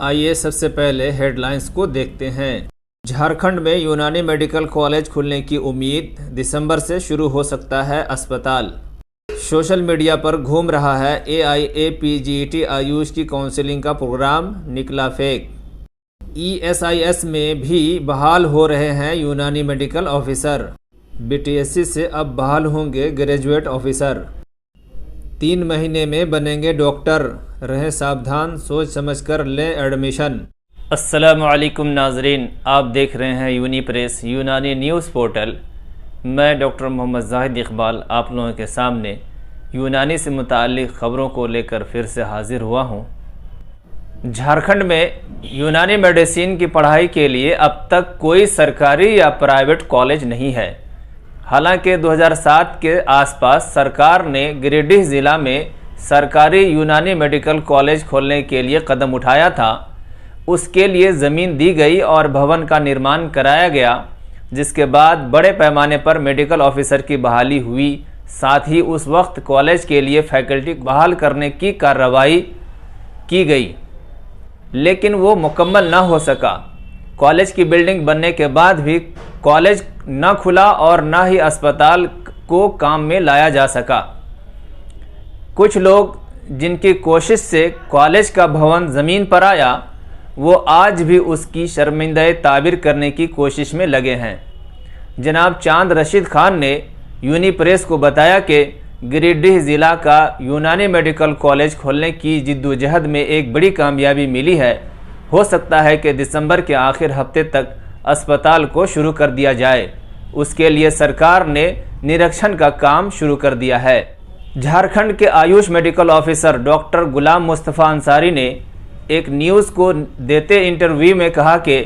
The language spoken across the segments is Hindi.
आइए सबसे पहले हेडलाइंस को देखते हैं। झारखंड में यूनानी मेडिकल कॉलेज खुलने की उम्मीद, दिसंबर से शुरू हो सकता है अस्पताल। सोशल मीडिया पर घूम रहा है AIAPGET आयुष की काउंसलिंग का प्रोग्राम, निकला फेक। ESIS में भी बहाल हो रहे हैं यूनानी मेडिकल ऑफिसर। BTSC से अब बहाल होंगे ग्रेजुएट ऑफिसर। 3 महीने में बनेंगे डॉक्टर, रहें सावधान, सोच समझकर लें एडमिशन। अस्सलामु अलैकुम नाजरीन, आप देख रहे हैं यूनी प्रेस यूनानी न्यूज़ पोर्टल। मैं डॉक्टर मोहम्मद जाहिद इकबाल आप लोगों के सामने यूनानी से मुताल्लिक़ ख़बरों को लेकर फिर से हाज़िर हुआ हूँ। झारखंड में यूनानी मेडिसिन की पढ़ाई के लिए अब तक कोई सरकारी या प्राइवेट कॉलेज नहीं है। हालांकि 2007 के आसपास सरकार ने गिरिडीह ज़िला में सरकारी यूनानी मेडिकल कॉलेज खोलने के लिए कदम उठाया था। उसके लिए ज़मीन दी गई और भवन का निर्माण कराया गया, जिसके बाद बड़े पैमाने पर मेडिकल ऑफिसर की बहाली हुई। साथ ही उस वक्त कॉलेज के लिए फैकल्टी बहाल करने की कार्रवाई की गई, लेकिन वो मुकम्मल ना हो सका। कॉलेज की बिल्डिंग बनने के बाद भी कॉलेज न खुला और न ही अस्पताल को काम में लाया जा सका। कुछ लोग जिनकी कोशिश से कॉलेज का भवन ज़मीन पर आया, वो आज भी उसकी शर्मिंदगी ताबीर करने की कोशिश में लगे हैं। जनाब चांद रशीद खान ने यूनी प्रेस को बताया कि गिरिडीह ज़िला का यूनानी मेडिकल कॉलेज खोलने की जिद्दोजहद में एक बड़ी कामयाबी मिली है। हो सकता है कि दिसंबर के आखिर हफ्ते तक अस्पताल को शुरू कर दिया जाए। उसके लिए सरकार ने निरीक्षण का काम शुरू कर दिया है। झारखंड के आयुष मेडिकल ऑफिसर डॉक्टर गुलाम मुस्तफ़ा अंसारी ने एक न्यूज़ को देते इंटरव्यू में कहा कि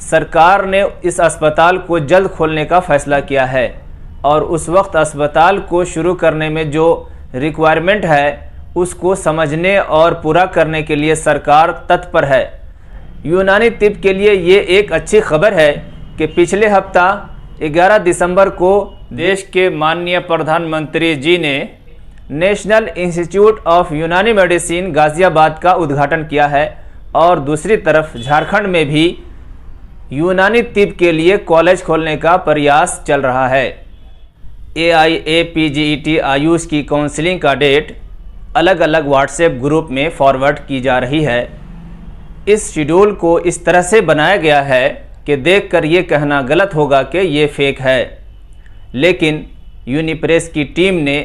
सरकार ने इस अस्पताल को जल्द खोलने का फैसला किया है और उस वक्त अस्पताल को शुरू करने में जो रिक्वायरमेंट है उसको समझने और पूरा करने के लिए सरकार तत्पर है। यूनानी तिब के लिए ये एक अच्छी खबर है कि पिछले हफ्ता 11 दिसंबर को देश के माननीय प्रधानमंत्री जी ने नेशनल इंस्टीट्यूट ऑफ यूनानी मेडिसिन गाज़ियाबाद का उद्घाटन किया है और दूसरी तरफ झारखंड में भी यूनानी तिब के लिए कॉलेज खोलने का प्रयास चल रहा है। AIAPGET आयुष की काउंसलिंग का डेट अलग अलग व्हाट्सएप ग्रुप में फॉरवर्ड की जा रही है। इस शेड्यूल को इस तरह से बनाया गया है कि देखकर ये कहना गलत होगा कि ये फेक है, लेकिन यूनीप्रेस की टीम ने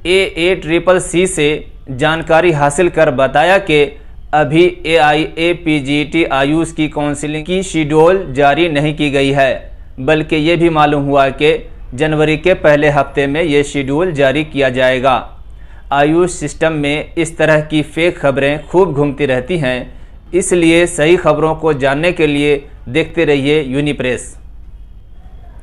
AACCC से जानकारी हासिल कर बताया कि अभी AIAPGET आयुष की काउंसलिंग की शेड्यूल जारी नहीं की गई है, बल्कि ये भी मालूम हुआ कि जनवरी के पहले हफ्ते में ये शेड्यूल जारी किया जाएगा। आयुष सिस्टम में इस तरह की फेक खबरें खूब घूमती रहती हैं, इसलिए सही खबरों को जानने के लिए देखते रहिए Unipress.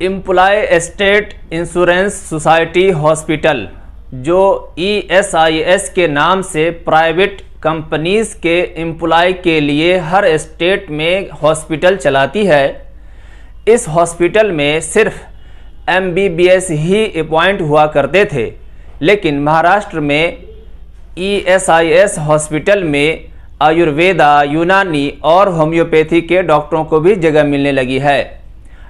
Employ state insurance society hospital, जो ESIS के नाम से प्राइवेट कंपनीज के एम्प्लॉय के लिए हर स्टेट में हॉस्पिटल चलाती है, इस हॉस्पिटल में सिर्फ MBBS ही अपॉइंट हुआ करते थे, लेकिन महाराष्ट्र में ESIS हॉस्पिटल में आयुर्वेदा, यूनानी और होम्योपैथी के डॉक्टरों को भी जगह मिलने लगी है।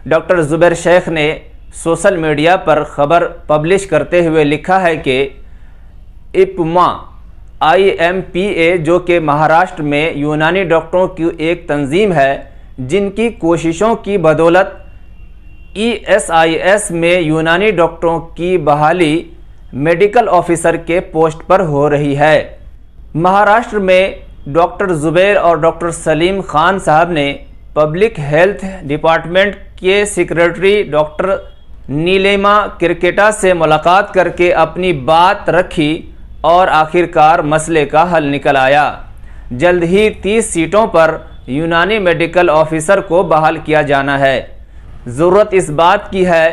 डॉक्टर जुबैर शेख ने सोशल मीडिया पर खबर पब्लिश करते हुए लिखा है कि IPMA IMPA, जो कि महाराष्ट्र में यूनानी डॉक्टरों की एक तंजीम है, जिनकी कोशिशों की बदौलत ESIS में यूनानी डॉक्टरों की बहाली मेडिकल ऑफिसर के पोस्ट पर हो रही है। महाराष्ट्र में डॉक्टर जुबैर और डॉक्टर सलीम खान साहब ने पब्लिक हेल्थ डिपार्टमेंट के सेक्रेटरी डॉक्टर नीलिमा क्रिकेटा से मुलाकात करके अपनी बात रखी और आखिरकार मसले का हल निकल आया। जल्द ही 30 सीटों पर यूनानी मेडिकल ऑफिसर को बहाल किया जाना है। ज़रूरत इस बात की है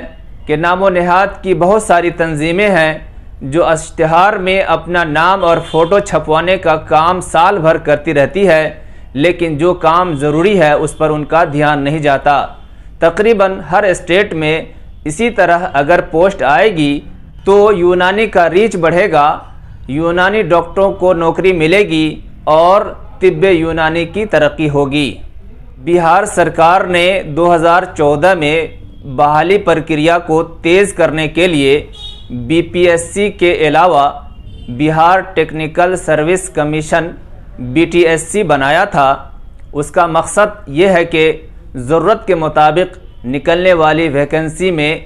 कि नामो नेहात की बहुत सारी तंजीमें हैं जो इश्तिहार में अपना नाम और फ़ोटो छपवाने का काम साल भर करती रहती है, लेकिन जो काम ज़रूरी है उस पर उनका ध्यान नहीं जाता। तकरीबन हर स्टेट में इसी तरह अगर पोस्ट आएगी तो यूनानी का रीच बढ़ेगा, यूनानी डॉक्टरों को नौकरी मिलेगी और तिब्बे यूनानी की तरक्की होगी। बिहार सरकार ने 2014 में बहाली प्रक्रिया को तेज़ करने के लिए बीपीएससी के अलावा Bihar technical service commission BTSC बनाया था। उसका मकसद ये है कि ज़रूरत के मुताबिक निकलने वाली वैकेंसी में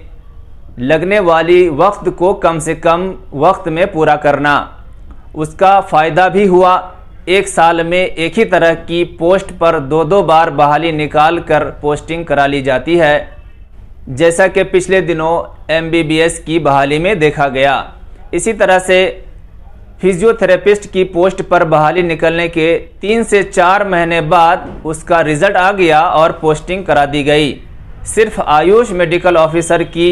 लगने वाली वक्त को कम से कम वक्त में पूरा करना। उसका फ़ायदा भी हुआ। एक साल में एक ही तरह की पोस्ट पर दो बार बहाली निकाल कर पोस्टिंग करा ली जाती है, जैसा कि पिछले दिनों एमबीबीएस की बहाली में देखा गया। इसी तरह से फिजियोथेरेपिस्ट की पोस्ट पर बहाली निकलने के 3 से 4 महीने बाद उसका रिज़ल्ट आ गया और पोस्टिंग करा दी गई। सिर्फ आयुष मेडिकल ऑफिसर की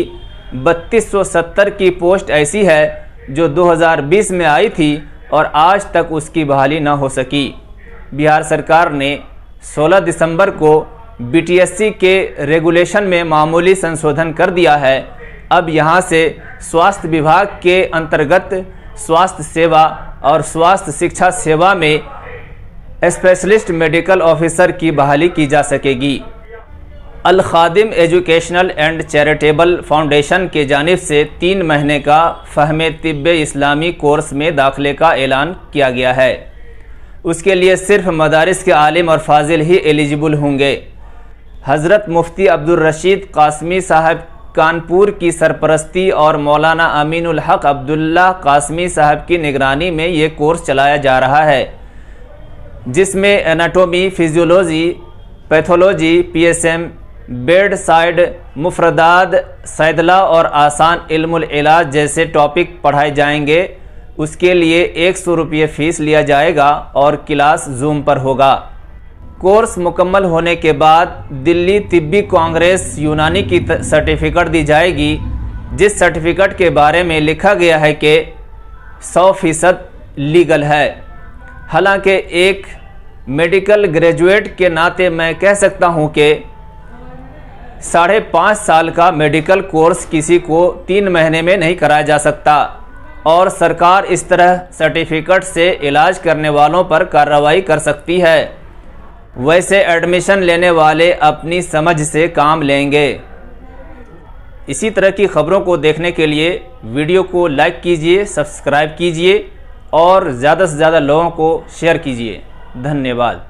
3270 की पोस्ट ऐसी है जो 2020 में आई थी और आज तक उसकी बहाली न हो सकी। बिहार सरकार ने 16 दिसंबर को बीटीएससी के रेगुलेशन में मामूली संशोधन कर दिया है। अब यहाँ से स्वास्थ्य विभाग के अंतर्गत स्वास्थ्य सेवा और स्वास्थ्य शिक्षा सेवा में स्पेशलिस्ट मेडिकल ऑफिसर की बहाली की जा सकेगी। अल खादिम एजुकेशनल एंड चैरिटेबल फाउंडेशन के जानिब से 3 महीने का फ़हमे तिब्बे इस्लामी कोर्स में दाखिले का ऐलान किया गया है। उसके लिए सिर्फ मदारिस के आलिम और फाजिल ही एलिजिबल होंगे। हज़रत मुफ्ती अब्दुल रशीद कासमी साहब कानपुर की सरपरस्ती और मौलाना अमीनुल हक अब्दुल्ला कासमी साहब की निगरानी में ये कोर्स चलाया जा रहा है, जिसमें anatomy, physiology, pathology, PSM, bed side मुफरदात, सैदला और आसान इल्मुल इलाज जैसे टॉपिक पढ़ाए जाएंगे। उसके लिए 100 रुपये फ़ीस लिया जाएगा और क्लास जूम पर होगा। कोर्स मुकम्मल होने के बाद दिल्ली तिब्बी कांग्रेस यूनानी की सर्टिफिकेट दी जाएगी, जिस सर्टिफिकेट के बारे में लिखा गया है कि 100% लीगल है। हालांकि एक मेडिकल ग्रेजुएट के नाते मैं कह सकता हूं कि 5.5 साल का मेडिकल कोर्स किसी को 3 महीने में नहीं कराया जा सकता और सरकार इस तरह सर्टिफिकेट से इलाज करने वालों पर कार्रवाई कर सकती है। वैसे एडमिशन लेने वाले अपनी समझ से काम लेंगे। इसी तरह की खबरों को देखने के लिए वीडियो को लाइक कीजिए, सब्सक्राइब कीजिए और ज़्यादा से ज़्यादा लोगों को शेयर कीजिए। धन्यवाद।